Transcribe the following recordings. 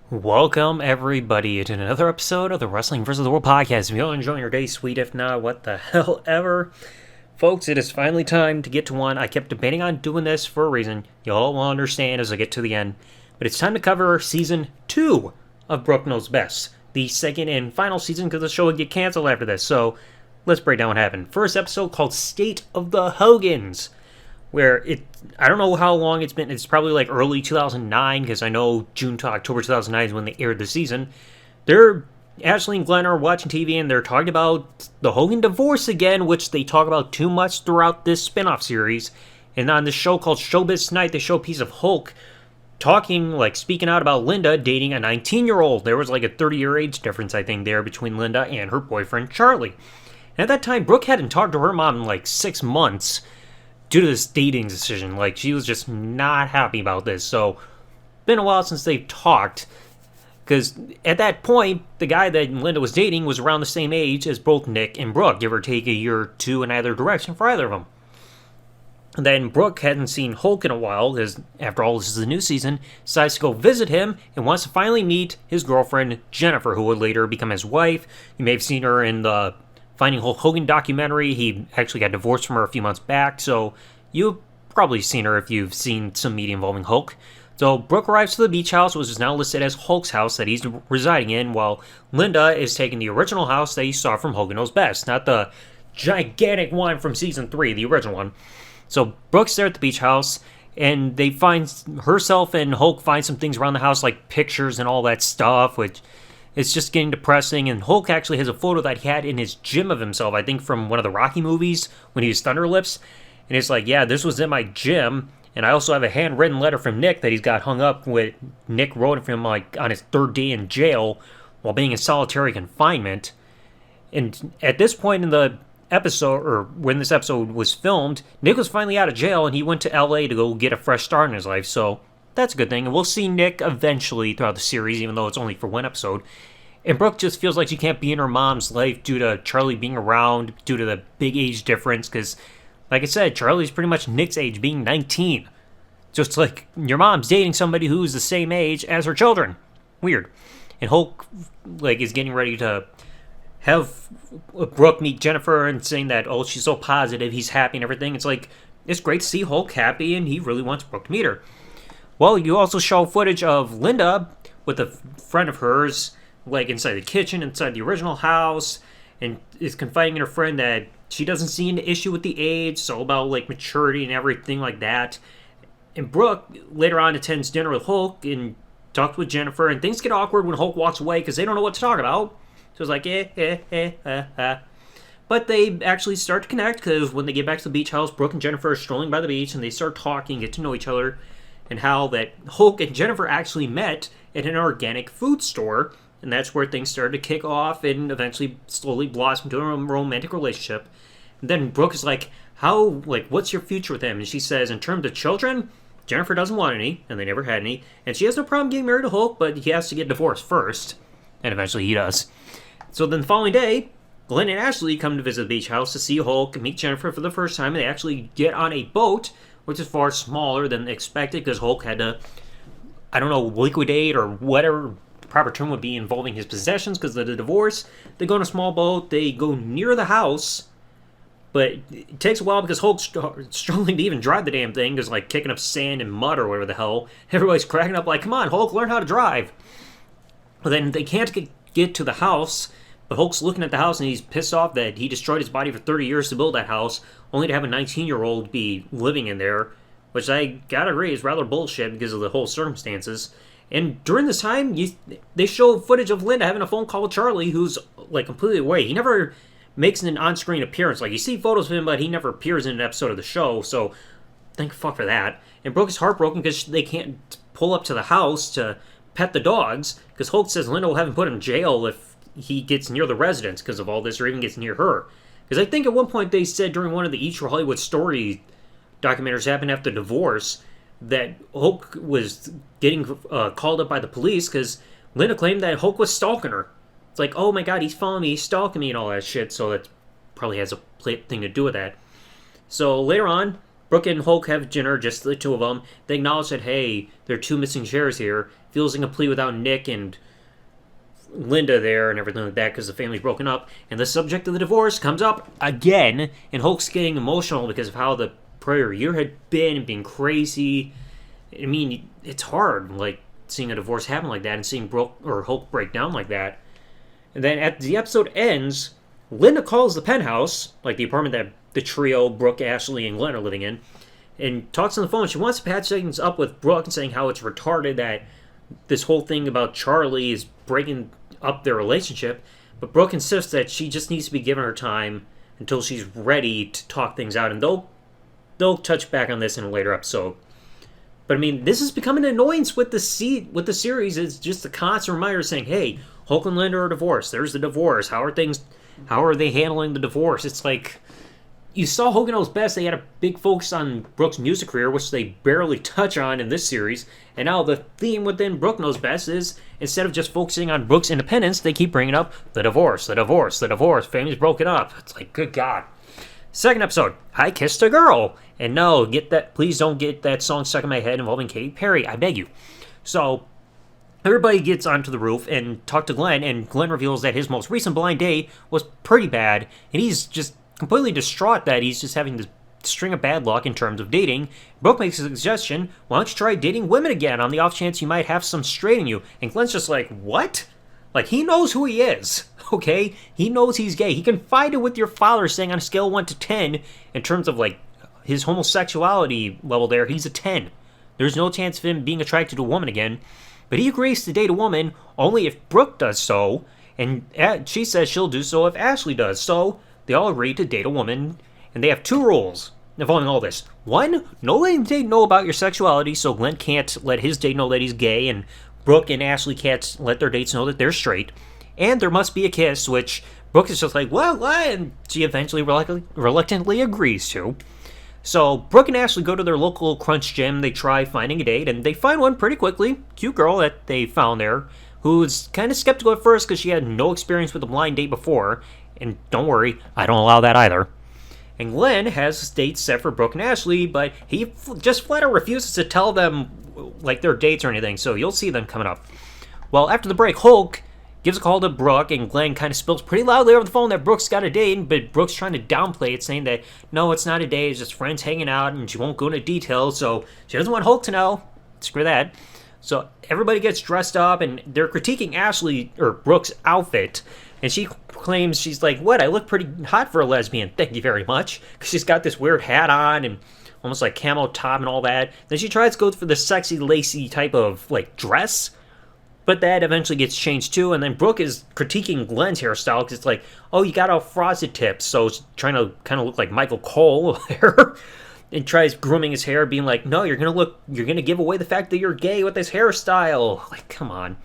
Welcome, everybody, to another episode of the Wrestling vs. the World podcast. If you're enjoying your day, sweet. If not, what the hell ever. Folks, it is finally time to get to one. I kept debating on doing this for a reason. Y'all will understand as I get to the end. But it's time to cover Season 2 of Brooke Knows Best. The second and final season, because the show would get canceled after this. So, let's break down what happened. First episode called State of the Hogans, where I don't know how long it's been. It's probably like early 2009, because I know June to October 2009 is when they aired the season. Ashley and Glenn are watching TV, and they're talking about the Hogan divorce again, which they talk about too much throughout this spin-off series. And on this show called Showbiz Tonight, they show a piece of Hulk speaking out about Linda dating a 19-year-old. There was like a 30-year age difference, I think, there between Linda and her boyfriend, Charlie. And at that time, Brooke hadn't talked to her mom in like 6 months, due to this dating decision. Like, she was just not happy about this. So, been a while since they've talked. Because at that point, the guy that Linda was dating was around the same age as both Nick and Brooke, give or take a year or two in either direction for either of them. And then Brooke hadn't seen Hulk in a while, because after all, this is the new season, decides to go visit him and wants to finally meet his girlfriend, Jennifer, who would later become his wife. You may have seen her in the Finding Hulk Hogan documentary. He actually got divorced from her a few months back, so you've probably seen her if you've seen some media involving Hulk. So Brooke arrives to the beach house, which is now listed as Hulk's house that he's residing in, while Linda is taking the original house that you saw from Hogan Knows Best, not the gigantic one from Season 3, the original one. So Brooke's there at the beach house, and they find herself and Hulk find some things around the house, like pictures and all that stuff, which it's just getting depressing. And Hulk actually has a photo that he had in his gym of himself, I think from one of the Rocky movies when he was Thunderlips. And it's like, yeah, this was in my gym. And I also have a handwritten letter from Nick that he's got hung up with. Nick wrote it for him like on his third day in jail while being in solitary confinement. And at this point in the episode, or when this episode was filmed, Nick was finally out of jail and he went to LA to go get a fresh start in his life. So that's a good thing. And we'll see Nick eventually throughout the series, even though it's only for one episode. And Brooke just feels like she can't be in her mom's life due to Charlie being around, due to the big age difference. Because, like I said, Charlie's pretty much Nick's age, being 19. Just like your mom's dating somebody who's the same age as her children. Weird. And Hulk, is getting ready to have Brooke meet Jennifer and saying that, oh, she's so positive, he's happy and everything. It's like, it's great to see Hulk happy and he really wants Brooke to meet her. Well, you also show footage of Linda with a friend of hers, inside the kitchen, inside the original house, and is confiding in her friend that she doesn't see an issue with the age. It's all about, maturity and everything like that. And Brooke later on attends dinner with Hulk and talks with Jennifer, and things get awkward when Hulk walks away because they don't know what to talk about. So it's like, But they actually start to connect because when they get back to the beach house, Brooke and Jennifer are strolling by the beach, and they start talking, get to know each other, and how that Hulk and Jennifer actually met at an organic food store, and that's where things started to kick off and eventually slowly blossom into a romantic relationship. And then Brooke is like, what's your future with him? And she says, in terms of children, Jennifer doesn't want any, and they never had any, and she has no problem getting married to Hulk, but he has to get divorced first, and eventually he does. So then the following day, Glenn and Ashley come to visit the beach house to see Hulk and meet Jennifer for the first time, and they actually get on a boat, which is far smaller than expected because Hulk had to, liquidate or whatever the proper term would be involving his possessions because of the divorce. They go on a small boat, they go near the house, but it takes a while because Hulk's struggling to even drive the damn thing because, kicking up sand and mud or whatever the hell. Everybody's cracking up come on, Hulk, learn how to drive. But then they can't get to the house, but Hulk's looking at the house and he's pissed off that he destroyed his body for 30 years to build that house, only to have a 19-year-old be living in there, which I gotta agree is rather bullshit because of the whole circumstances. And during this time, they show footage of Linda having a phone call with Charlie, who's, completely away. He never makes an on-screen appearance. You see photos of him, but he never appears in an episode of the show, so thank fuck for that. And Brooke is heartbroken because they can't pull up to the house to pet the dogs, because Hulk says Linda will have him put in jail if he gets near the residence because of all this, or even gets near her. Because I think at one point they said during one of the Each for Hollywood Story documentaries happened after divorce that Hulk was getting called up by the police because Linda claimed that Hulk was stalking her. It's like, oh my god, he's following me, he's stalking me and all that shit, so that probably has a thing to do with that. So later on, Brooke and Hulk have dinner, just the two of them. They acknowledge that, hey, there are two missing shares here. Feels incomplete without Nick and Linda there and everything like that because the family's broken up. And the subject of the divorce comes up again, and Hulk's getting emotional because of how the prior year had been, being crazy. I mean, it's hard, like, seeing a divorce happen like that and seeing Brooke or Hulk break down like that. And then at the episode ends, Linda calls the penthouse, like the apartment that the trio, Brooke, Ashley, and Glenn are living in, and talks on the phone. She wants to patch things up with Brooke and saying how it's retarded that this whole thing about Charlie is breaking up their relationship. But Brooke insists that she just needs to be given her time until she's ready to talk things out. And they'll touch back on this in a later episode. But I mean, this is becoming an annoyance with the series. It's just a constant reminder saying, hey, Hulk and Linda are divorced. There's the divorce. How are they handling the divorce? It's like, you saw Hogan Knows Best. They had a big focus on Brooke's music career, which they barely touch on in this series. And now the theme within Brooke Knows Best is, instead of just focusing on Brooke's independence, they keep bringing up the divorce, family's broken up. It's like, good God. Second episode, I Kissed a Girl. And no, please don't get that song stuck in my head involving Katy Perry. I beg you. So, everybody gets onto the roof and talk to Glenn, and Glenn reveals that his most recent blind date was pretty bad, and he's just completely distraught that he's just having this string of bad luck in terms of dating. Brooke makes a suggestion, why don't you try dating women again on the off chance you might have some straight in you? And Glenn's just like, what? Like, he knows who he is, okay? He knows he's gay. He confided with your father saying on a scale of 1 to 10, in terms of, like, his homosexuality level there, he's a 10. There's no chance of him being attracted to a woman again. But he agrees to date a woman only if Brooke does so, and she says she'll do so if Ashley does. So they all agree to date a woman, and they have two rules involving all this. One, no letting the date know about your sexuality, so Glenn can't let his date know that he's gay, and Brooke and Ashley can't let their dates know that they're straight. And there must be a kiss, which Brooke is just like, well, and she eventually reluctantly agrees to. So Brooke and Ashley go to their local Crunch gym. They try finding a date, and they find one pretty quickly. Cute girl that they found there, who's kind of skeptical at first because she had no experience with a blind date before. And don't worry, I don't allow that either. And Glenn has his dates set for Brooke and Ashley, but he just flat out refuses to tell them like their dates or anything, so you'll see them coming up. Well, after the break, Hulk gives a call to Brooke, and Glenn kind of spills pretty loudly over the phone that Brooke's got a date, but Brooke's trying to downplay it, saying that, no, it's not a date, it's just friends hanging out, and she won't go into details, so she doesn't want Hulk to know. Screw that. So everybody gets dressed up, and they're critiquing Brooke's outfit, and she claims, she's like, what, I look pretty hot for a lesbian, thank you very much, because she's got this weird hat on, and almost like camo top and all that. Then she tries to go for the sexy, lacy type of, like, dress, but that eventually gets changed too, and then Brooke is critiquing Glenn's hairstyle because it's like, oh, you got all frosted tips, so it's trying to kind of look like Michael Cole there, and tries grooming his hair, being like, no, you're gonna give away the fact that you're gay with this hairstyle. Like, come on.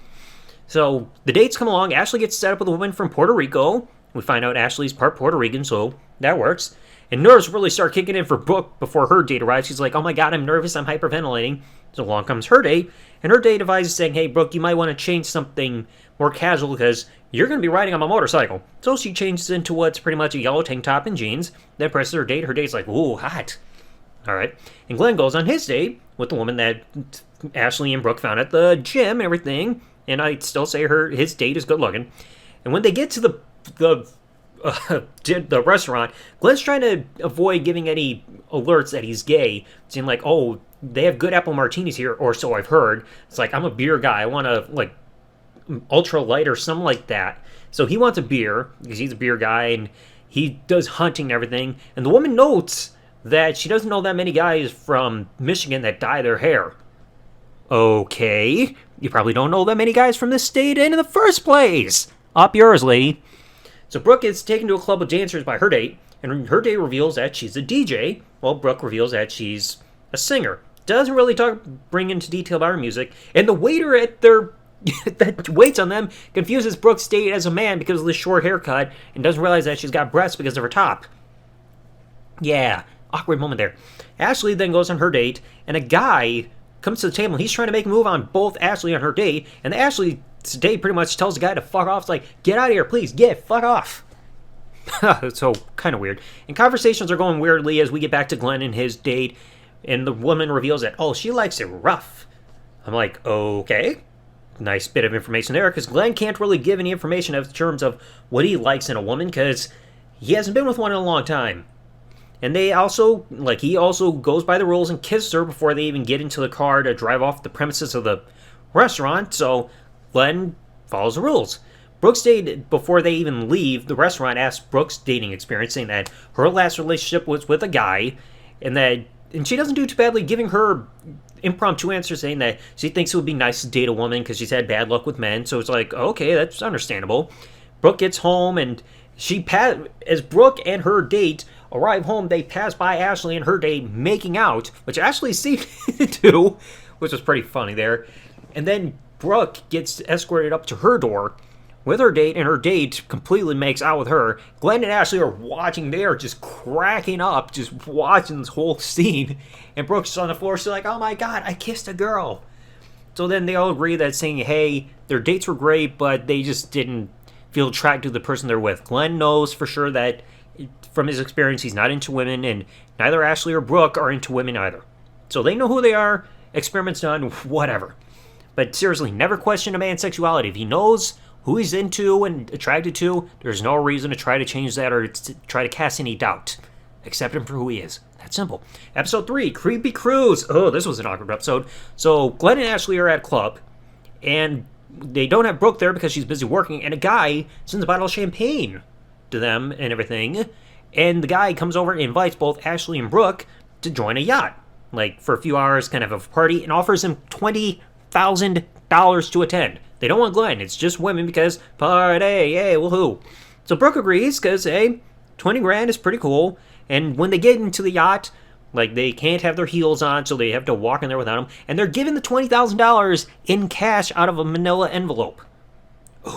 So the dates come along. Ashley gets set up with a woman from Puerto Rico. We find out Ashley's part Puerto Rican, so that works. And nerves really start kicking in for Brooke before her date arrives. She's like, oh my god, I'm nervous, I'm hyperventilating. So along comes her date, and her date advises saying, hey, Brooke, you might want to change something more casual because you're going to be riding on my motorcycle. So she changes into what's pretty much a yellow tank top and jeans. Then presses her date. Her date's like, ooh, hot. All right. And Glenn goes on his date with the woman that Ashley and Brooke found at the gym and everything. And I'd still say his date is good looking. And when they get to the restaurant, Glenn's trying to avoid giving any alerts that he's gay, saying like, oh, they have good apple martinis here, or so I've heard. It's like, I'm a beer guy, I want a like ultra light or something like that. So he wants a beer because he's a beer guy, and he does hunting and everything. And the woman notes that she doesn't know that many guys from Michigan that dye their hair. Okay, you probably don't know that many guys from this state in the first place. Up yours, lady. So Brooke is taken to a club of dancers by her date, and her date reveals that she's a DJ, while Brooke reveals that she's a singer. Doesn't really bring into detail about her music, and the waiter at that waits on them confuses Brooke's date as a man because of the short haircut, and doesn't realize that she's got breasts because of her top. Yeah, awkward moment there. Ashley then goes on her date, and a guy comes to the table, and he's trying to make a move on both Ashley and her date, and Ashley's date pretty much tells the guy to fuck off. It's like, get out of here, please, fuck off. So, kind of weird. And conversations are going weirdly as we get back to Glenn and his date, and the woman reveals that, oh, she likes it rough. I'm like, okay. Nice bit of information there, because Glenn can't really give any information in terms of what he likes in a woman, because he hasn't been with one in a long time. And he also goes by the rules and kisses her before they even get into the car to drive off the premises of the restaurant, so Glenn follows the rules. Brooke's date, before they even leave the restaurant, asks Brooke's dating experience, saying that her last relationship was with a guy, and she doesn't do too badly giving her impromptu answer, saying that she thinks it would be nice to date a woman because she's had bad luck with men, so it's like, okay, that's understandable. Brooke gets home, and as Brooke and her date arrive home, they pass by Ashley and her date making out, which Ashley seemed to do, which was pretty funny there. And then Brooke gets escorted up to her door with her date, and her date completely makes out with her. Glenn and Ashley are watching there, just cracking up, just watching this whole scene. And Brooke's on the floor, she's like, oh my god, I kissed a girl. So then they all agree that saying, hey, their dates were great, but they just didn't feel attracted to the person they're with. Glenn knows for sure that, from his experience, he's not into women, and neither Ashley or Brooke are into women either. So they know who they are, experiments done, whatever. But seriously, never question a man's sexuality. If he knows who he's into and attracted to, there's no reason to try to change that or to try to cast any doubt. Accept him for who he is. That's simple. Episode 3, Creepy Cruise. Oh, this was an awkward episode. So Glenn and Ashley are at a club, and they don't have Brooke there because she's busy working, and a guy sends a bottle of champagne to them and everything, and the guy comes over and invites both Ashley and Brooke to join a yacht, like for a few hours, kind of a party, and offers him $20,000 to attend. They don't want Glenn, it's just women because party, yay, woohoo. So Brooke agrees because, hey, 20 grand is pretty cool, and when they get into the yacht, like, they can't have their heels on, so they have to walk in there without them, and they're given the $20,000 in cash out of a manila envelope.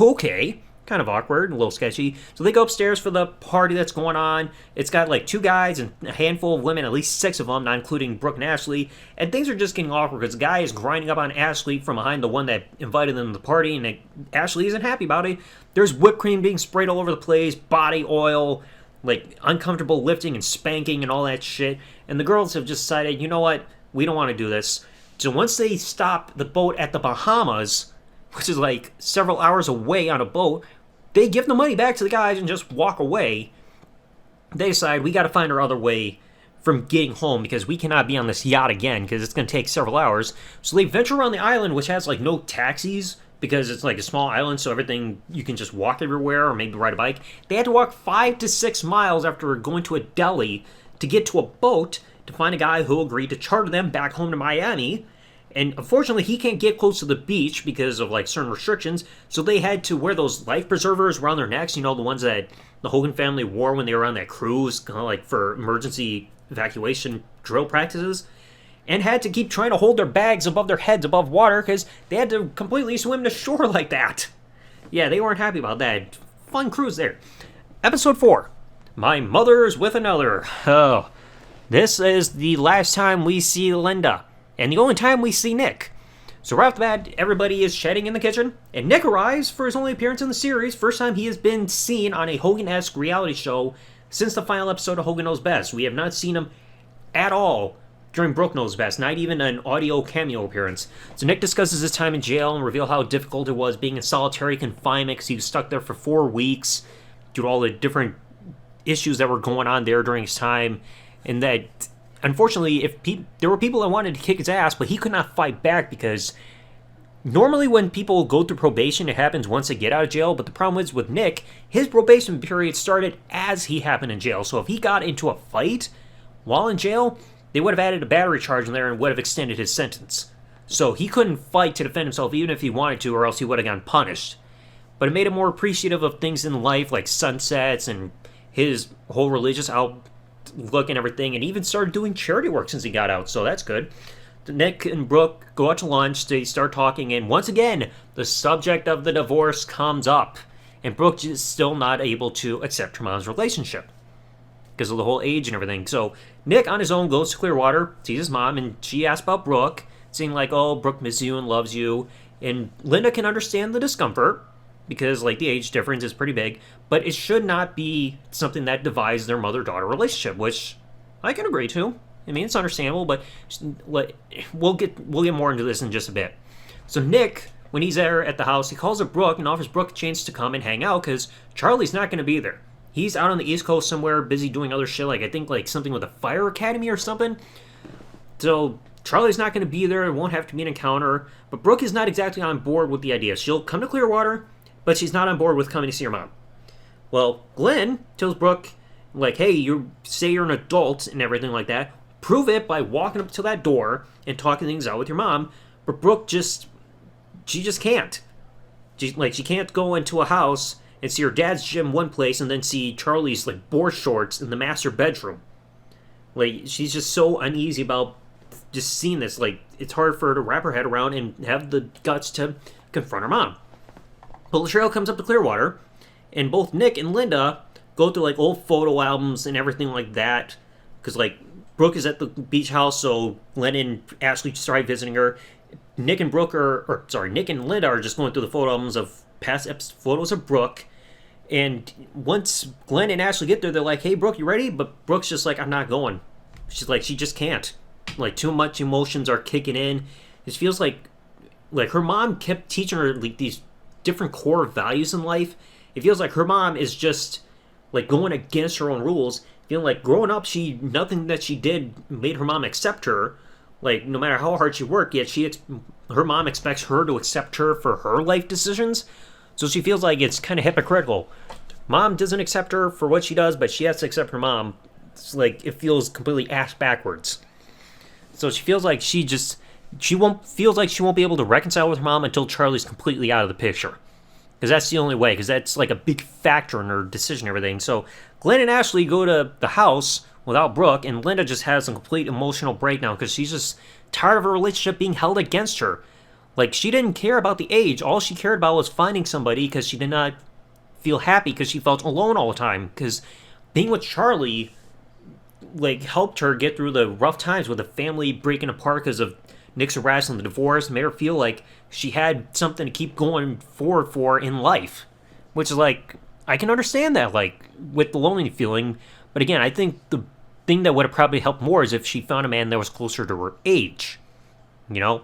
Okay, kind of awkward, a little sketchy. So they go upstairs for the party that's going on. It's got like 2 guys and a handful of women, at least 6 of them, not including Brooke and Ashley. And things are just getting awkward because the guy is grinding up on Ashley from behind, the one that invited them to the party, and Ashley isn't happy about it. There's whipped cream being sprayed all over the place, body oil, like uncomfortable lifting and spanking and all that shit. And the girls have just decided, you know what, we don't want to do this. So once they stop the boat at the Bahamas, which is like several hours away on a boat, they give the money back to the guys and just walk away. They decide, we got to find our other way from getting home because we cannot be on this yacht again because it's going to take several hours. So they venture around the island, which has like no taxis because it's like a small island, so everything, you can just walk everywhere or maybe ride a bike. They had to walk 5 to 6 miles after going to a deli to get to a boat to find a guy who agreed to charter them back home to Miami. And unfortunately, he can't get close to the beach because of like certain restrictions, so they had to wear those life preservers around their necks, you know, the ones that the Hogan family wore when they were on that cruise, kind of like for emergency evacuation drill practices, and had to keep trying to hold their bags above their heads above water because they had to completely swim to shore like that. Yeah, they weren't happy about that. Fun cruise there. Episode 4, My Mother's with Another. Oh, this is the last time we see Linda. And the only time we see Nick. So right off the bat, everybody is chatting in the kitchen, and Nick arrives for his only appearance in the series, first time he has been seen on a Hogan-esque reality show since the final episode of Hogan Knows Best. We have not seen him at all during Brooke Knows Best, not even an audio cameo appearance. So Nick discusses his time in jail and reveals how difficult it was being in solitary confinement because he was stuck there for 4 weeks due to all the different issues that were going on there during his time, and that unfortunately, there were people that wanted to kick his ass, but he could not fight back because normally when people go through probation, it happens once they get out of jail. But the problem is with Nick, his probation period started as he happened in jail. So if he got into a fight while in jail, they would have added a battery charge in there and would have extended his sentence. So he couldn't fight to defend himself even if he wanted to, or else he would have gotten punished. But it made him more appreciative of things in life like sunsets and his whole religious outlook and everything, and even started doing charity work since he got out, so that's good. Nick and Brooke go out to lunch, they start talking, and once again, the subject of the divorce comes up, and Brooke is still not able to accept her mom's relationship because of the whole age and everything. So Nick, on his own, goes to Clearwater, sees his mom, and she asks about Brooke, saying like, oh, Brooke misses you and loves you, and Linda can understand the discomfort, because like the age difference is pretty big, but it should not be something that divides their mother-daughter relationship, which I can agree to. I mean, it's understandable, but we'll get more into this in just a bit. So Nick, when he's there at the house, he calls up Brooke and offers Brooke a chance to come and hang out because Charlie's not going to be there. He's out on the East Coast somewhere, busy doing other shit, like I think like something with a fire academy or something. So Charlie's not going to be there. It won't have to be an encounter. But Brooke is not exactly on board with the idea. She'll come to Clearwater, but she's not on board with coming to see her mom. Well, Glenn tells Brooke, like, hey, you say you're an adult and everything like that. Prove it by walking up to that door and talking things out with your mom. But Brooke she just can't. She can't go into a house and see her dad's gym one place and then see Charlie's like board shorts in the master bedroom. Like, she's just so uneasy about just seeing this. Like, it's hard for her to wrap her head around and have the guts to confront her mom. But Latrell comes up to Clearwater, and both Nick and Linda go through like old photo albums and everything like that, because like Brooke is at the beach house, so Glenn and Ashley started visiting her. Nick and Linda are just going through the photo albums of past photos of Brooke. And once Glenn and Ashley get there, they're like, hey, Brooke, you ready? But Brooke's just like, I'm not going. She's like, she just can't. Like, too much emotions are kicking in. It feels like her mom kept teaching her like these different core values in life. It feels like her mom is just like going against her own rules. Feeling like growing up, nothing that she did made her mom accept her. Like, no matter how hard she worked, yet her mom expects her to accept her for her life decisions. So she feels like it's kind of hypocritical. Mom doesn't accept her for what she does, but she has to accept her mom. It's like, it feels completely ass backwards. So she feels like she won't be able to reconcile with her mom until Charlie's completely out of the picture. Because that's the only way, because that's like a big factor in her decision and everything. So Glenn and Ashley go to the house without Brooke, and Linda just has a complete emotional breakdown because she's just tired of her relationship being held against her. Like, she didn't care about the age. All she cared about was finding somebody because she did not feel happy because she felt alone all the time. Because being with Charlie, like, helped her get through the rough times with the family breaking apart because of Nick's harassment and the divorce, made her feel like she had something to keep going forward for in life. Which is like, I can understand that, like, with the lonely feeling. But again, I think the thing that would have probably helped more is if she found a man that was closer to her age. You know?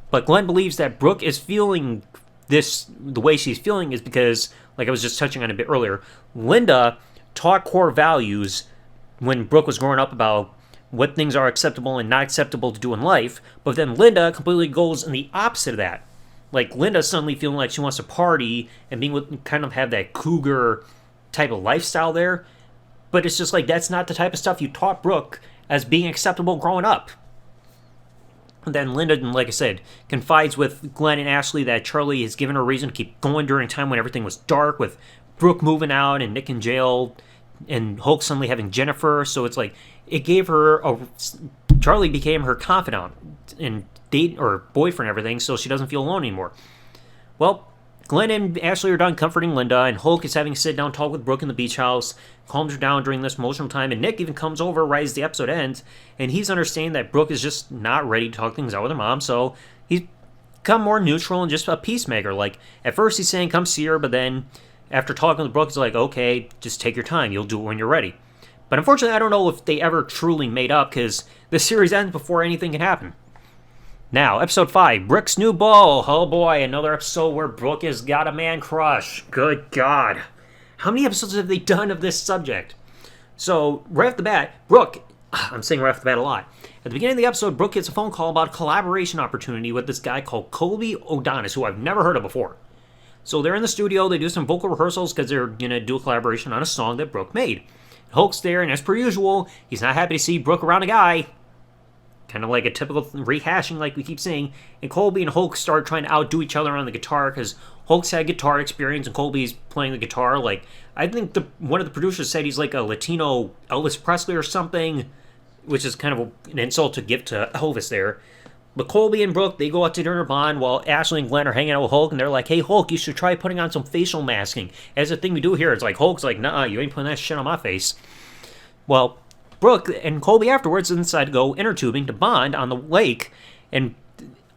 But Glenn believes that Brooke is feeling this, the way she's feeling is because, like I was just touching on a bit earlier, Linda taught core values when Brooke was growing up about what things are acceptable and not acceptable to do in life, but then Linda completely goes in the opposite of that. Like, Linda's suddenly feeling like she wants to party and kind of have that cougar type of lifestyle there, but it's just like, that's not the type of stuff you taught Brooke as being acceptable growing up. And then Linda, like I said, confides with Glenn and Ashley that Charlie has given her a reason to keep going during a time when everything was dark, with Brooke moving out and Nick in jail and Hulk suddenly having Jennifer. So it's like, it gave her Charlie became her confidant and date or boyfriend and everything, so she doesn't feel alone anymore. Well, Glenn and Ashley are done comforting Linda, and Hulk is having a sit-down talk with Brooke in the beach house, calms her down during this emotional time, and Nick even comes over right as the episode ends, and he's understanding that Brooke is just not ready to talk things out with her mom, so he's become more neutral and just a peacemaker. Like, at first he's saying, come see her, but then after talking with Brooke, he's like, okay, just take your time, you'll do it when you're ready. But unfortunately, I don't know if they ever truly made up, because the series ends before anything can happen. Now, episode 5, Brooke's New Beau. Oh boy, another episode where Brooke has got a man crush. Good God. How many episodes have they done of this subject? So, right off the bat, Brooke, I'm saying right off the bat a lot. At the beginning of the episode, Brooke gets a phone call about a collaboration opportunity with this guy called Colby O'Donis, who I've never heard of before. So they're in the studio, they do some vocal rehearsals because they're going to do a collaboration on a song that Brooke made. Hulk's there, and as per usual, he's not happy to see Brooke around a guy. Kind of like a typical rehashing like we keep saying. And Colby and Hulk start trying to outdo each other on the guitar because Hulk's had guitar experience and Colby's playing the guitar. Like, I think one of the producers said he's like a Latino Elvis Presley or something, which is kind of an insult to give to Elvis there. But Colby and Brooke, they go out to dinner bond while Ashley and Glenn are hanging out with Hulk, and they're like, hey, Hulk, you should try putting on some facial masking. As a thing we do here, it's like, Hulk's like, nah, you ain't putting that shit on my face. Well, Brooke and Colby afterwards decide to go inner tubing to bond on the lake, and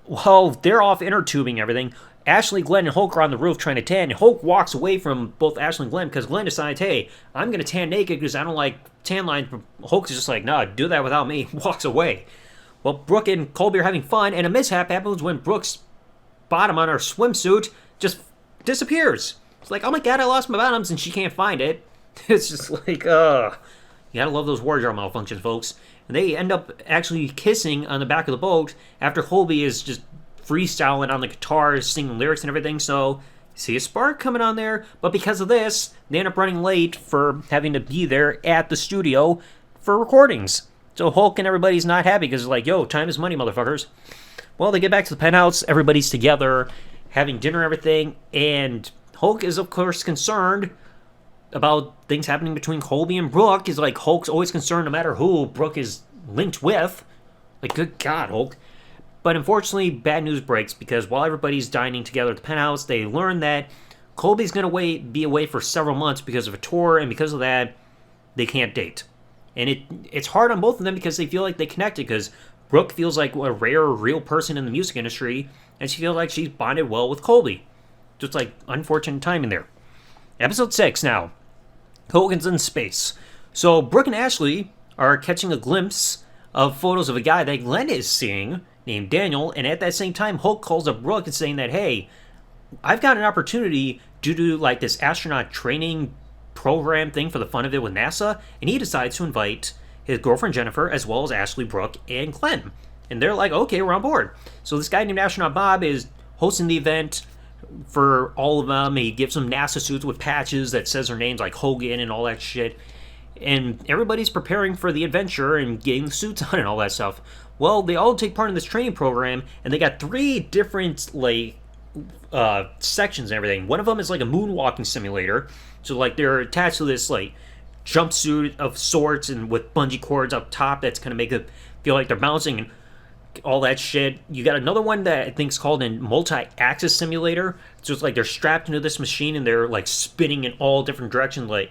while they're off inner tubing everything, Ashley, Glenn, and Hulk are on the roof trying to tan, and Hulk walks away from both Ashley and Glenn because Glenn decides, hey, I'm going to tan naked because I don't like tan lines. Hulk's just like, nah, do that without me. Walks away. Well, Brooke and Colby are having fun, and a mishap happens when Brooke's bottom on her swimsuit just disappears. It's like, oh my god, I lost my bottoms, and she can't find it. It's just like, you gotta love those wardrobe malfunctions, folks. And they end up actually kissing on the back of the boat after Colby is just freestyling on the guitar, singing lyrics and everything, so see a spark coming on there, but because of this, they end up running late for having to be there at the studio for recordings. So Hulk and everybody's not happy because they're like, yo, time is money, motherfuckers. Well, they get back to the penthouse, everybody's together, having dinner and everything, and Hulk is, of course, concerned about things happening between Colby and Brooke. Is like, Hulk's always concerned no matter who Brooke is linked with. Like, good God, Hulk. But unfortunately, bad news breaks because while everybody's dining together at the penthouse, they learn that Colby's going to be away for several months because of a tour, and because of that, they can't date. And it's hard on both of them because they feel like they connected because Brooke feels like a rare, real person in the music industry, and she feels like she's bonded well with Colby. Just like unfortunate timing there. Episode 6 now. Hogan's in space. So Brooke and Ashley are catching a glimpse of photos of a guy that Glenn is seeing named Daniel, and at that same time, Hulk calls up Brooke and saying that, hey, I've got an opportunity due to like this astronaut training program thing for the fun of it with NASA, and he decides to invite his girlfriend Jennifer as well as Ashley, Brooke, and Glenn. And they're like, okay, we're on board. So this guy named Astronaut Bob is hosting the event for all of them. He gives them NASA suits with patches that says their names like Hogan and all that shit. And everybody's preparing for the adventure and getting the suits on and all that stuff. Well, they all take part in this training program, and they got 3 different like sections and everything. One of them is like a moonwalking simulator. So like they're attached to this like jumpsuit of sorts and with bungee cords up top that's gonna make it feel like they're bouncing and all that shit. You got another one that I think is called a multi-axis simulator. So it's like they're strapped into this machine and they're like spinning in all different directions, like,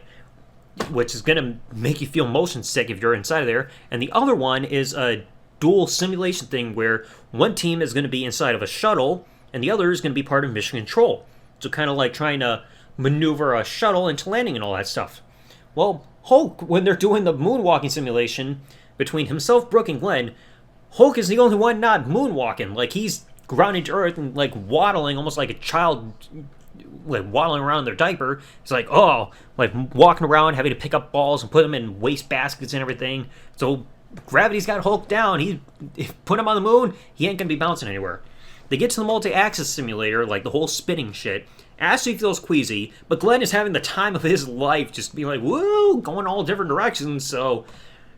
which is gonna make you feel motion sick if you're inside of there. And the other one is a dual simulation thing where one team is gonna be inside of a shuttle and the other is gonna be part of mission control. So kind of like trying to maneuver a shuttle into landing and all that stuff. Well, Hulk, when they're doing the moonwalking simulation between himself, Brooke, and Glenn, Hulk is the only one not moonwalking. Like, he's grounded to earth and, like, waddling almost like a child, like, waddling around in their diaper. It's like, oh, like, walking around, having to pick up balls and put them in waste baskets and everything. So, gravity's got Hulk down. Put him on the moon, he ain't gonna be bouncing anywhere. They get to the multi-axis simulator, like, the whole spinning shit. Ashley feels queasy, but Glenn is having the time of his life, just being like, woo, going all different directions, so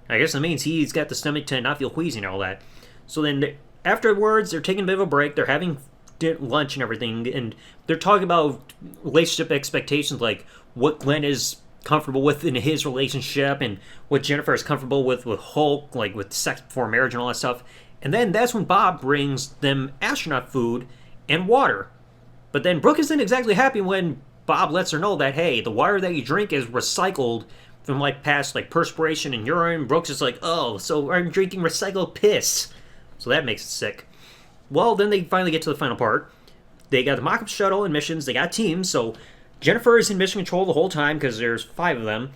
I guess that means he's got the stomach to not feel queasy and all that. So then, afterwards, they're taking a bit of a break, they're having lunch and everything, and they're talking about relationship expectations, like what Glenn is comfortable with in his relationship, and what Jennifer is comfortable with Hulk, like with sex before marriage and all that stuff. And then that's when Bob brings them astronaut food and water. But then Brooke isn't exactly happy when Bob lets her know that, hey, the water that you drink is recycled from like past like perspiration and urine. Brooke's just like, oh, so I'm drinking recycled piss. So that makes it sick. Well, then they finally get to the final part. They got the mock-up shuttle and missions. They got teams. So Jennifer is in mission control the whole time because there's 5 of them.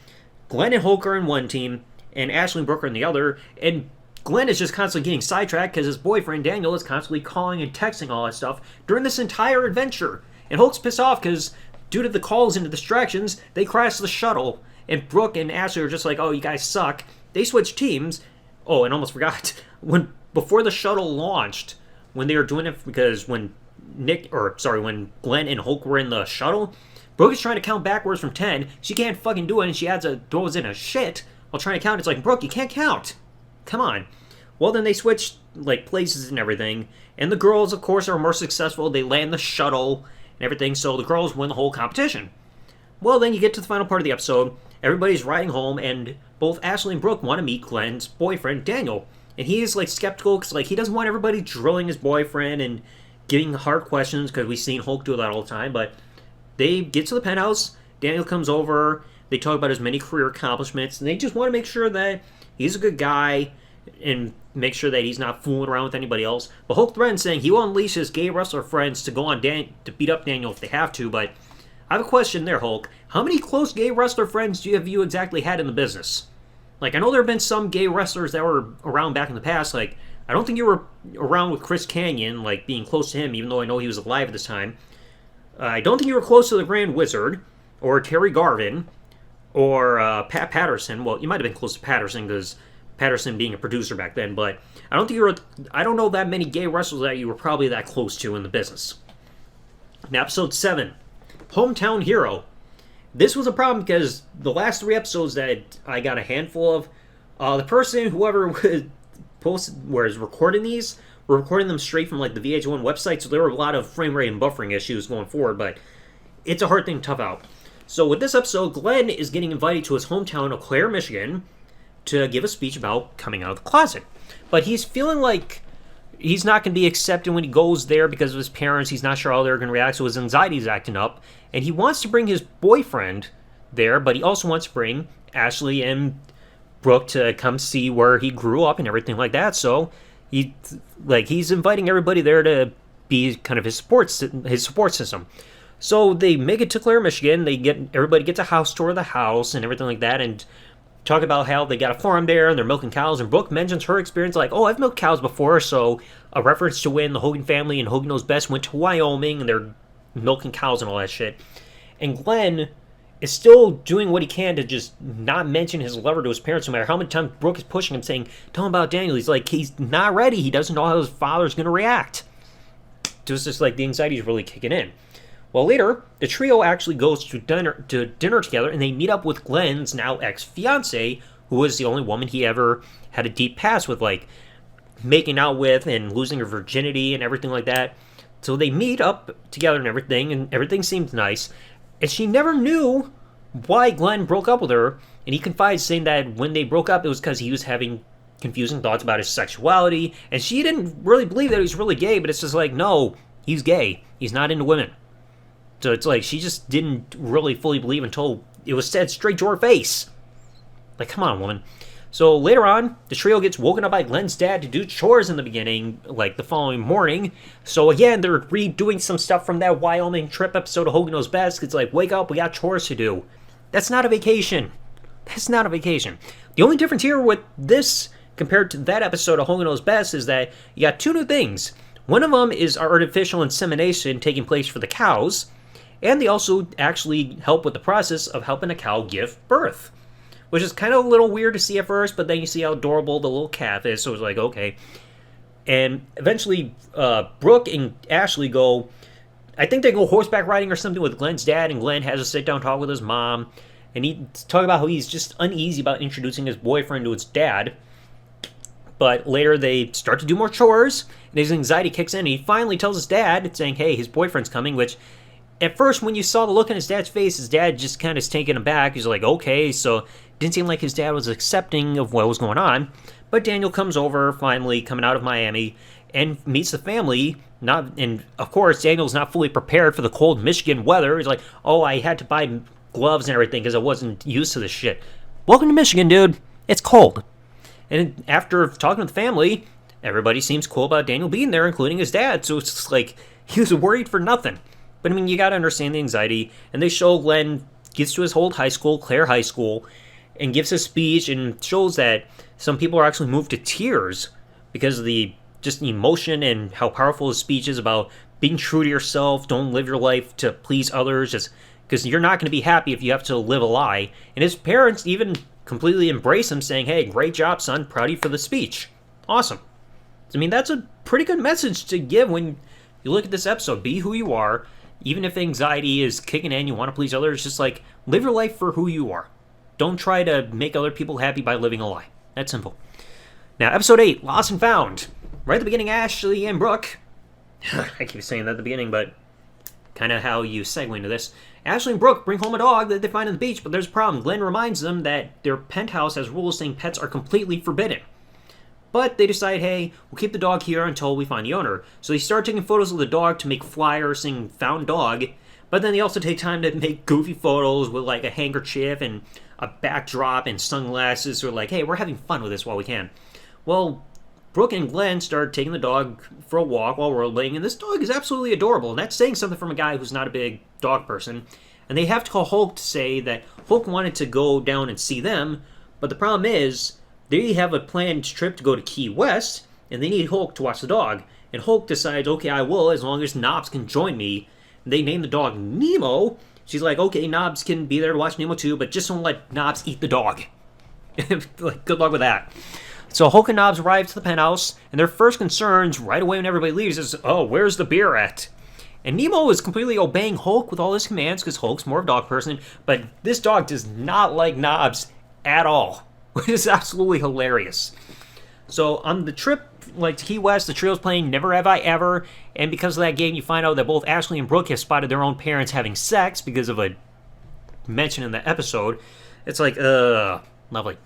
Glenn and Hulk are in one team, and Ashley and Brooke are in the other. And Glenn is just constantly getting sidetracked because his boyfriend, Daniel, is constantly calling and texting all that stuff during this entire adventure. And Hulk's pissed off because due to the calls and the distractions, they crash the shuttle. And Brooke and Ashley are just like, oh, you guys suck. They switch teams. Oh, and almost forgot. Before the shuttle launched, when they were doing it, because when when Glenn and Hulk were in the shuttle, Brooke is trying to count backwards from 10. She can't fucking do it, and she throws in a shit while trying to count. It's like, Brooke, you can't count. Come on. Well, then they switch like places and everything, and the girls, of course, are more successful. They land the shuttle and everything, so the girls win the whole competition. Well, then you get to the final part of the episode. Everybody's riding home, and both Ashley and Brooke want to meet Glenn's boyfriend, Daniel. And he is like skeptical because like he doesn't want everybody drilling his boyfriend and giving hard questions because we've seen Hulk do that all the time. But they get to the penthouse. Daniel comes over. They talk about his many career accomplishments, and they just want to make sure that he's a good guy and make sure that he's not fooling around with anybody else. But Hulk threatens saying he will unleash his gay wrestler friends to go on to beat up Daniel if they have to. But I have a question there, Hulk. How many close gay wrestler friends have you exactly had in the business? Like, I know there have been some gay wrestlers that were around back in the past. Like, I don't think you were around with Chris Kanyon, like, being close to him, even though I know he was alive at this time. I don't think you were close to the Grand Wizard, or Terry Garvin, or Pat Patterson. Well, you might have been close to Patterson, because Patterson being a producer back then, but I don't know that many gay wrestlers that you were probably that close to in the business. Now, episode 7, Hometown Hero. This was a problem because the last 3 episodes that I got a handful of, whoever was recording these, were recording them straight from like the VH1 website, so there were a lot of frame rate and buffering issues going forward, but it's a hard thing to tough out. So with this episode, Glenn is getting invited to his hometown of Clare, Michigan, to give a speech about coming out of the closet. But he's feeling like he's not going to be accepted when he goes there because of his parents. He's not sure how they're going to react, so his anxiety is acting up. And he wants to bring his boyfriend there, but he also wants to bring Ashley and Brooke to come see where he grew up and everything like that. So he's inviting everybody there to be kind of his support system. So they make it to Clare, Michigan. Everybody gets a house tour of the house and everything like that, and talk about how they got a farm there and they're milking cows. And Brooke mentions her experience, like, oh, I've milked cows before. So a reference to when the Hogan family and Hogan Knows Best went to Wyoming and they're milking cows and all that shit. And Glenn is still doing what he can to just not mention his lover to his parents, no matter how many times Brooke is pushing him, saying, tell him about Daniel. He's like, he's not ready. He doesn't know how his father's going to react. So it's just like the anxiety is really kicking in. Well, later, the trio actually goes to dinner together, and they meet up with Glenn's now ex-fiancée, who was the only woman he ever had a deep past with, like, making out with and losing her virginity and everything like that. So they meet up together and everything seems nice. And she never knew why Glenn broke up with her, and he confides saying that when they broke up, it was because he was having confusing thoughts about his sexuality, and she didn't really believe that he was really gay, but it's just like, no, he's gay. He's not into women. So it's like she just didn't really fully believe until it was said straight to her face. Like, come on, woman. So later on, the trio gets woken up by Glenn's dad to do chores in the beginning, like the following morning. So again, they're redoing some stuff from that Wyoming trip episode of Hogan Knows Best. It's like, wake up, we got chores to do. That's not a vacation. That's not a vacation. The only difference here with this compared to that episode of Hogan Knows Best is that you got 2 new things. One of them is artificial insemination taking place for the cows, and they also actually help with the process of helping a cow give birth, which is kind of a little weird to see at first, but then you see how adorable the little calf is, so it's like, okay. And eventually, Brooke and Ashley go, I think they go horseback riding or something with Glenn's dad, and Glenn has a sit-down talk with his mom, and he talk about how he's just uneasy about introducing his boyfriend to his dad. But later they start to do more chores, and his anxiety kicks in, and he finally tells his dad, saying, hey, his boyfriend's coming, which at first, when you saw the look on his dad's face, his dad just kind of taken aback. He's like, okay, so it didn't seem like his dad was accepting of what was going on. But Daniel comes over, finally, coming out of Miami, and meets the family. And, of course, Daniel's not fully prepared for the cold Michigan weather. He's like, oh, I had to buy gloves and everything because I wasn't used to this shit. Welcome to Michigan, dude. It's cold. And after talking to the family, everybody seems cool about Daniel being there, including his dad. So it's just like, he was worried for nothing. But, I mean, you got to understand the anxiety. And they show Glenn gets to his old high school, Clare High School, and gives a speech and shows that some people are actually moved to tears because of the just emotion and how powerful his speech is about being true to yourself. Don't live your life to please others, just because you're not going to be happy if you have to live a lie. And his parents even completely embrace him, saying, hey, great job, son. Proud of you for the speech. Awesome. I mean, that's a pretty good message to give when you look at this episode. Be who you are. Even if anxiety is kicking in, you want to please others, just like live your life for who you are. Don't try to make other people happy by living a lie. That's simple. Now, episode 8, Lost and Found. Right at the beginning, Ashley and Brooke. I keep saying that at the beginning, but kind of how you segue into this. Ashley and Brooke bring home a dog that they find on the beach, but there's a problem. Glenn reminds them that their penthouse has rules saying pets are completely forbidden. But they decide, hey, we'll keep the dog here until we find the owner. So they start taking photos of the dog to make flyers saying found dog. But then they also take time to make goofy photos with like a handkerchief and a backdrop and sunglasses. So like, hey, we're having fun with this while we can. Well, Brooke and Glenn start taking the dog for a walk while rollerblading, and this dog is absolutely adorable. And that's saying something from a guy who's not a big dog person. And they have to call Hulk to say that Hulk wanted to go down and see them, but the problem is they have a planned trip to go to Key West, and they need Hulk to watch the dog. And Hulk decides, okay, I will, as long as Knobs can join me. And they name the dog Nemo. She's like, okay, Knobs can be there to watch Nemo too, but just don't let Knobs eat the dog. Like, good luck with that. So Hulk and Knobs arrive to the penthouse, and their first concerns right away when everybody leaves is, oh, where's the beer at? And Nemo is completely obeying Hulk with all his commands because Hulk's more of a dog person, but this dog does not like Knobs at all, which is absolutely hilarious. So on the trip to Key West, the trio's playing Never Have I Ever, and because of that game, you find out that both Ashley and Brooke have spotted their own parents having sex because of a mention in the episode. It's like, lovely.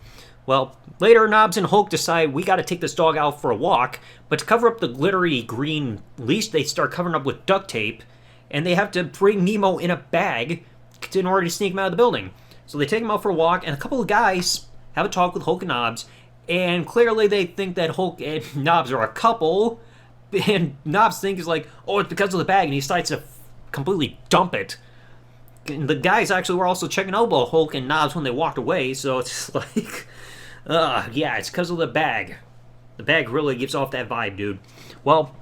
Well, later, Knobs and Hulk decide we gotta take this dog out for a walk, but to cover up the glittery green leash, they start covering up with duct tape, and they have to bring Nemo in a bag in order to sneak him out of the building. So they take him out for a walk, and a couple of guys have a talk with Hulk and Knobs, and clearly they think that Hulk and Knobs are a couple, and Knobs thinks like, oh, it's because of the bag, and he decides to completely dump it. And the guys actually were also checking out both Hulk and Knobs when they walked away, so it's like, yeah, it's because of the bag. The bag really gives off that vibe, dude. Well,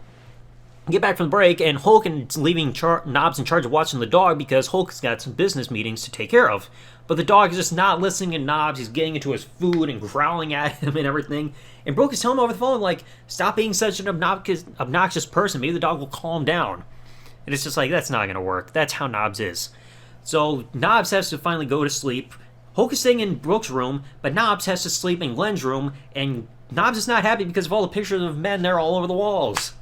get back from the break, and Hulk is leaving Knobs in charge of watching the dog because Hulk's got some business meetings to take care of. But the dog is just not listening to Knobs. He's getting into his food and growling at him and everything. And Brooke is telling him over the phone, like, stop being such an obnoxious person. Maybe the dog will calm down. And it's just like, that's not going to work. That's how Knobs is. So Knobs has to finally go to sleep. Hulk is staying in Brooke's room, but Knobs has to sleep in Glenn's room. And Knobs is not happy because of all the pictures of men there all over the walls.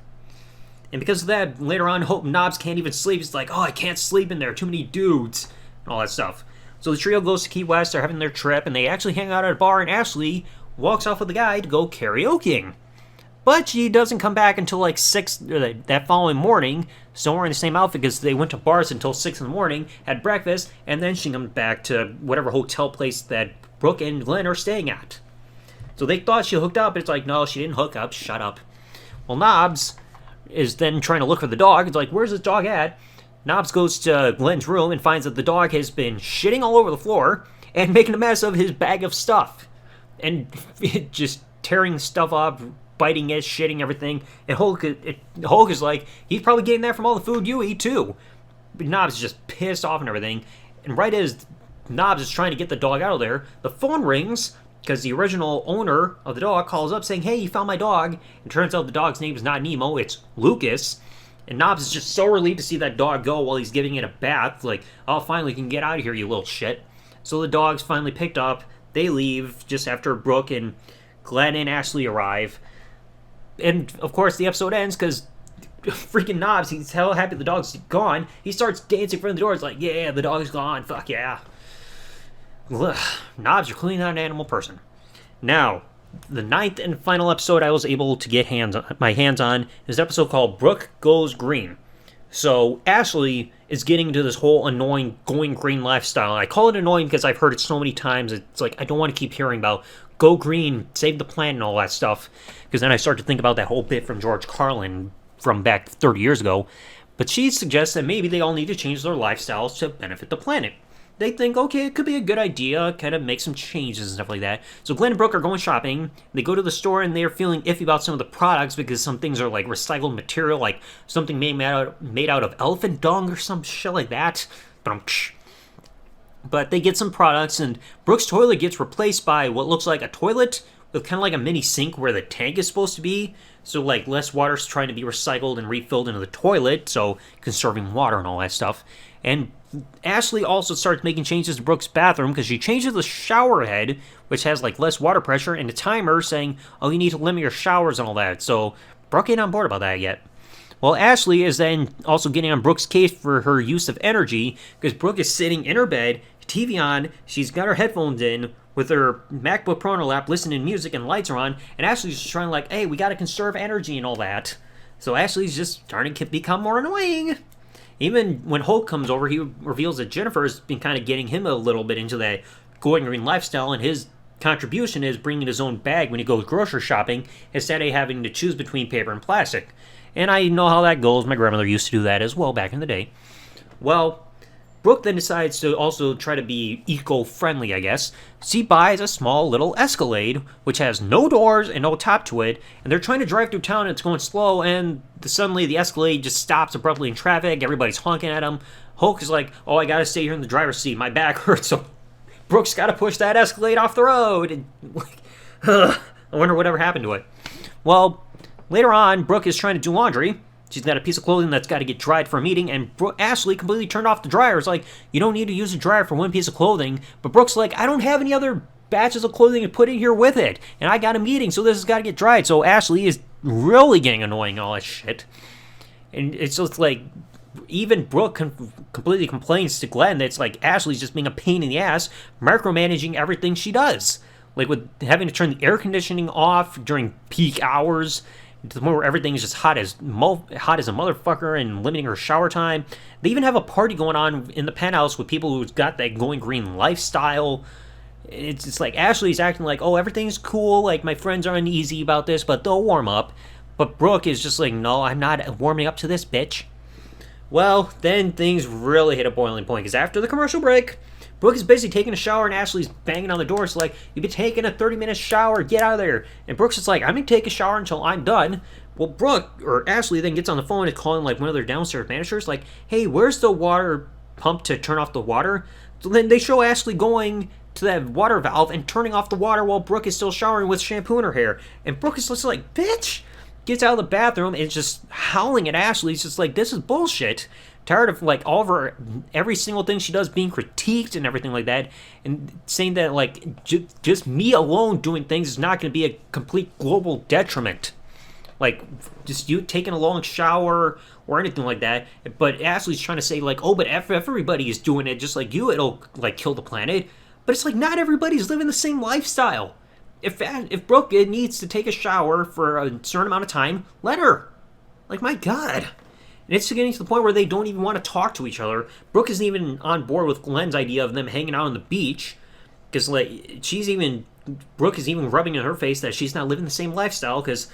And because of that, later on, Knobs can't even sleep. He's like, oh, I can't sleep in there. Too many dudes. And all that stuff. So the trio goes to Key West. They're having their trip, and they actually hang out at a bar, and Ashley walks off with the guy to go karaokeing. But she doesn't come back until like 6 that following morning. So we're in the same outfit because they went to bars until 6 in the morning, had breakfast, and then she comes back to whatever hotel place that Brooke and Glenn are staying at. So they thought she hooked up, but it's like, no, she didn't hook up. Shut up. Well, Knobs is then trying to look for the dog. It's like, where's this dog at? Knobs goes to Glenn's room and finds that the dog has been shitting all over the floor and making a mess of his bag of stuff. And just tearing stuff up, biting it, shitting everything. And Hulk is like, he's probably getting that from all the food you eat too. But Knobs is just pissed off and everything. And right as Knobs is trying to get the dog out of there, the phone rings because the original owner of the dog calls up saying, hey, you found my dog. And turns out the dog's name is not Nemo, it's Lucas. And Knobs is just so relieved to see that dog go while he's giving it a bath. Like, oh, finally, you can get out of here, you little shit. So the dog's finally picked up. They leave just after Brooke and Glenn and Ashley arrive. And, of course, the episode ends because freaking Knobs, he's hell happy the dog's gone. He starts dancing in front of the door. It's like, yeah, the dog's gone. Fuck yeah. Ugh. Knobs, you're clearly not an animal person. Now, the 9th and final episode I was able to get my hands on is an episode called Brooke Goes Green. So Ashley is getting into this whole annoying going green lifestyle. I call it annoying because I've heard it so many times. It's like I don't want to keep hearing about go green, save the planet, and all that stuff. Because then I start to think about that whole bit from George Carlin from back 30 years ago. But she suggests that maybe they all need to change their lifestyles to benefit the planet. They think, okay, it could be a good idea, kind of make some changes and stuff like that. So Glenn and Brooke are going shopping. They go to the store and they're feeling iffy about some of the products because some things are like recycled material, like something made out of elephant dung or some shit like that. But they get some products and Brooke's toilet gets replaced by what looks like a toilet with kind of like a mini sink where the tank is supposed to be. So like less water's trying to be recycled and refilled into the toilet, so conserving water and all that stuff. And Ashley also starts making changes to Brooke's bathroom because she changes the shower head, which has like less water pressure, and a timer saying, oh, you need to limit your showers and all that. So Brooke ain't on board about that yet. Well, Ashley is then also getting on Brooke's case for her use of energy because Brooke is sitting in her bed, TV on, she's got her headphones in with her MacBook Pro on her lap, listening to music and lights are on, and Ashley's just trying like, hey, we gotta conserve energy and all that. So Ashley's just starting to become more annoying. Even when Hulk comes over, he reveals that Jennifer's been kind of getting him a little bit into that going green lifestyle, and his contribution is bringing his own bag when he goes grocery shopping instead of having to choose between paper and plastic. And I know how that goes. My grandmother used to do that as well back in the day. Well, Brooke then decides to also try to be eco-friendly, I guess. She buys a small little Escalade, which has no doors and no top to it, and they're trying to drive through town and it's going slow, and suddenly the Escalade just stops abruptly in traffic. Everybody's honking at him. Hulk is like, oh, I gotta stay here in the driver's seat. My back hurts, so Brooke's gotta push that Escalade off the road. And, I wonder whatever happened to it. Well, later on, Brooke is trying to do laundry. She's got a piece of clothing that's got to get dried for a meeting, and Ashley completely turned off the dryer. It's like, you don't need to use a dryer for one piece of clothing. But Brooke's like, I don't have any other batches of clothing to put in here with it. And I got a meeting, so this has got to get dried. So Ashley is really getting annoying, all that shit. And it's just like, even Brooke completely complains to Glenn that it's like Ashley's just being a pain in the ass, micromanaging everything she does. Like with having to turn the air conditioning off during peak hours, to the point where everything is just hot as a motherfucker, and limiting her shower time. They even have a party going on in the penthouse with people who've got that going green lifestyle. It's like Ashley's acting like, oh, everything's cool, like my friends are uneasy about this, but they'll warm up. But Brooke is just like, no, I'm not warming up to this, bitch. Well, then things really hit a boiling point, because after the commercial break, Brooke is basically taking a shower, and Ashley's banging on the door. It's like, you've been taking a 30-minute shower, get out of there. And Brooke's just like, I'm going to take a shower until I'm done. Well, Brooke, or Ashley, then gets on the phone and calling like one of their downstairs managers, like, hey, where's the water pump to turn off the water? So then they show Ashley going to that water valve and turning off the water while Brooke is still showering with shampoo in her hair. And Brooke is just like, bitch! Gets out of the bathroom and is just howling at Ashley. It's just like, this is bullshit. Tired of like all of her, every single thing she does being critiqued and everything like that, and saying that like just me alone doing things is not going to be a complete global detriment. Like just you taking a long shower or anything like that. But Ashley's trying to say like, oh, but if everybody is doing it just like you, it'll like kill the planet. But it's like, not everybody's living the same lifestyle. If Brooke needs to take a shower for a certain amount of time, let her. Like, my God. And it's getting to the point where they don't even want to talk to each other. Brooke isn't even on board with Glenn's idea of them hanging out on the beach. Because, like, Brooke is even rubbing in her face that she's not living the same lifestyle. Because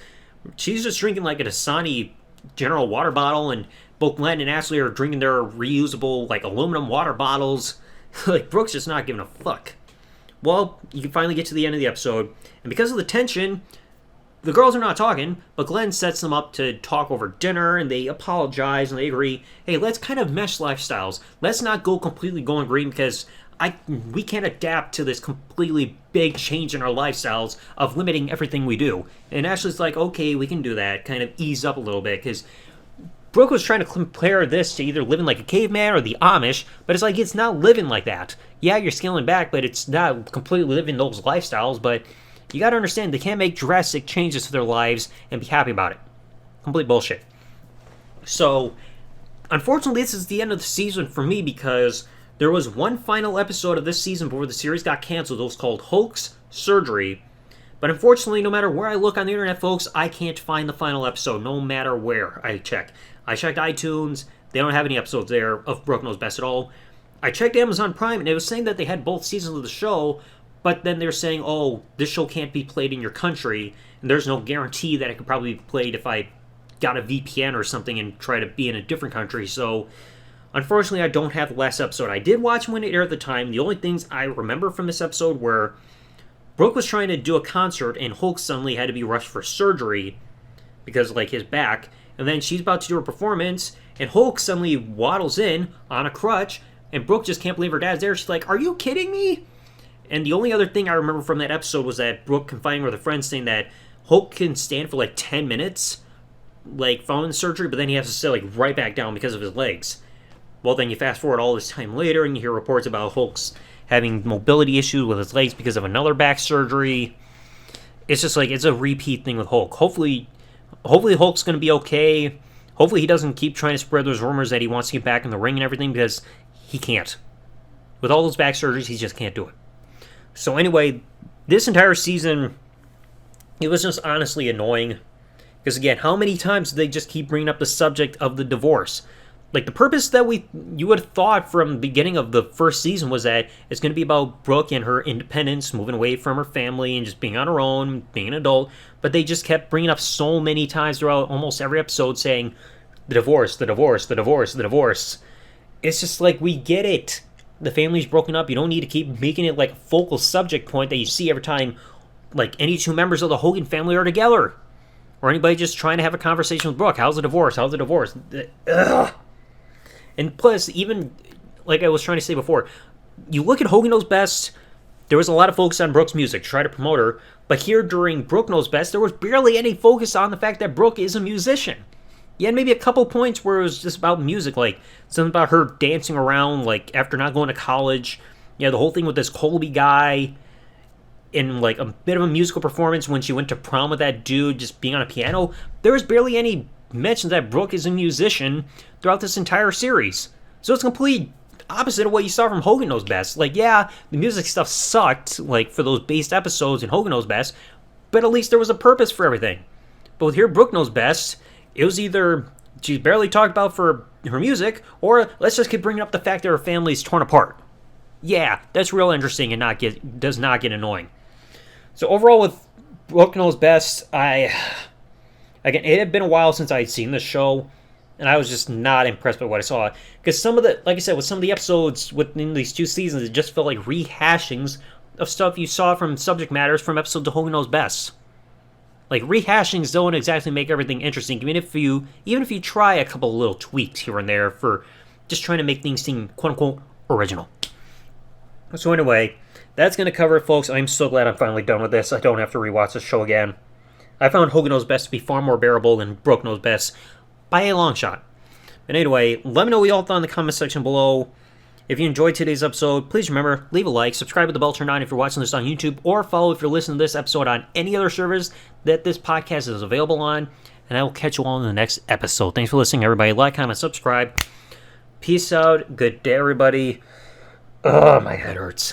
she's just drinking, like, a Dasani General water bottle. And both Glenn and Ashley are drinking their reusable, like, aluminum water bottles. Like, Brooke's just not giving a fuck. Well, you can finally get to the end of the episode. And because of the tension, the girls are not talking, but Glenn sets them up to talk over dinner, and they apologize, and they agree, hey, let's kind of mesh lifestyles. Let's not go completely going green, because we can't adapt to this completely big change in our lifestyles of limiting everything we do. And Ashley's like, okay, we can do that, kind of ease up a little bit, because Brooke was trying to compare this to either living like a caveman or the Amish, but it's like, it's not living like that. Yeah, you're scaling back, but it's not completely living those lifestyles, but you gotta understand, they can't make drastic changes to their lives and be happy about it. Complete bullshit. So, unfortunately, this is the end of the season for me, because there was one final episode of this season before the series got canceled. It was called Hulk's Surgery. But unfortunately, no matter where I look on the internet, folks, I can't find the final episode, no matter where I check. I checked iTunes. They don't have any episodes there of Brooke Knows Best at all. I checked Amazon Prime, and it was saying that they had both seasons of the show, but then they're saying, oh, this show can't be played in your country, and there's no guarantee that it could probably be played if I got a VPN or something and try to be in a different country. So, unfortunately, I don't have the last episode. I did watch when it aired at the time. The only things I remember from this episode were Brooke was trying to do a concert, and Hulk suddenly had to be rushed for surgery because, like, his back. And then she's about to do her performance, and Hulk suddenly waddles in on a crutch, and Brooke just can't believe her dad's there. She's like, are you kidding me? And the only other thing I remember from that episode was that Brooke confiding with a friend saying that Hulk can stand for like 10 minutes, like following the surgery, but then he has to sit like right back down because of his legs. Well, then you fast forward all this time later, and you hear reports about Hulk's having mobility issues with his legs because of another back surgery. It's just like, it's a repeat thing with Hulk. Hopefully Hulk's going to be okay. Hopefully he doesn't keep trying to spread those rumors that he wants to get back in the ring and everything, because he can't. With all those back surgeries, he just can't do it. So anyway, this entire season, it was just honestly annoying. Because again, how many times do they just keep bringing up the subject of the divorce? Like, the purpose that you would have thought from the beginning of the first season was that it's going to be about Brooke and her independence, moving away from her family and just being on her own, being an adult. But they just kept bringing up so many times throughout almost every episode saying, the divorce, the divorce, the divorce, the divorce. It's just like, we get it. The family's broken up. You don't need to keep making it like a focal subject point that you see every time, like, any two members of the Hogan family are together. Or anybody just trying to have a conversation with Brooke. How's the divorce? How's the divorce? Ugh. And plus, even, like I was trying to say before, you look at Hogan Knows Best, there was a lot of focus on Brooke's music to try to promote her. But here during Brooke Knows Best, there was barely any focus on the fact that Brooke is a musician. You had maybe a couple points where it was just about music, like something about her dancing around, like after not going to college. The whole thing with this Colby guy, in like a bit of a musical performance when she went to prom with that dude, just being on a piano. There was barely any mention that Brooke is a musician throughout this entire series. So it's complete opposite of what you saw from Hogan Knows Best. Like, yeah, the music stuff sucked, like for those based episodes in Hogan Knows Best, but at least there was a purpose for everything. But with here, Brooke Knows Best, it was either she's barely talked about for her music, or let's just keep bringing up the fact that her family's torn apart. Yeah, that's real interesting and does not get annoying. So overall, with Brooke Knows Best, again, it had been a while since I had seen the show, and I was just not impressed by what I saw. Because like I said, with some of the episodes within these two seasons, it just felt like rehashings of stuff you saw from subject matters from episodes of Hogan Knows Best. Like, rehashings don't exactly make everything interesting, even if you try a couple little tweaks here and there for just trying to make things seem quote-unquote original. So anyway, that's going to cover it, folks. I'm so glad I'm finally done with this. I don't have to rewatch this show again. I found Hogan Knows Best to be far more bearable than Brooke Knows Best by a long shot. But anyway, let me know what you all thought in the comment section below. If you enjoyed today's episode, please remember, leave a like, subscribe with the bell turned on if you're watching this on YouTube, or follow if you're listening to this episode on any other servers that this podcast is available on. And I will catch you all in the next episode. Thanks for listening, everybody. Like, comment, subscribe. Peace out. Good day, everybody. Ugh, my head hurts.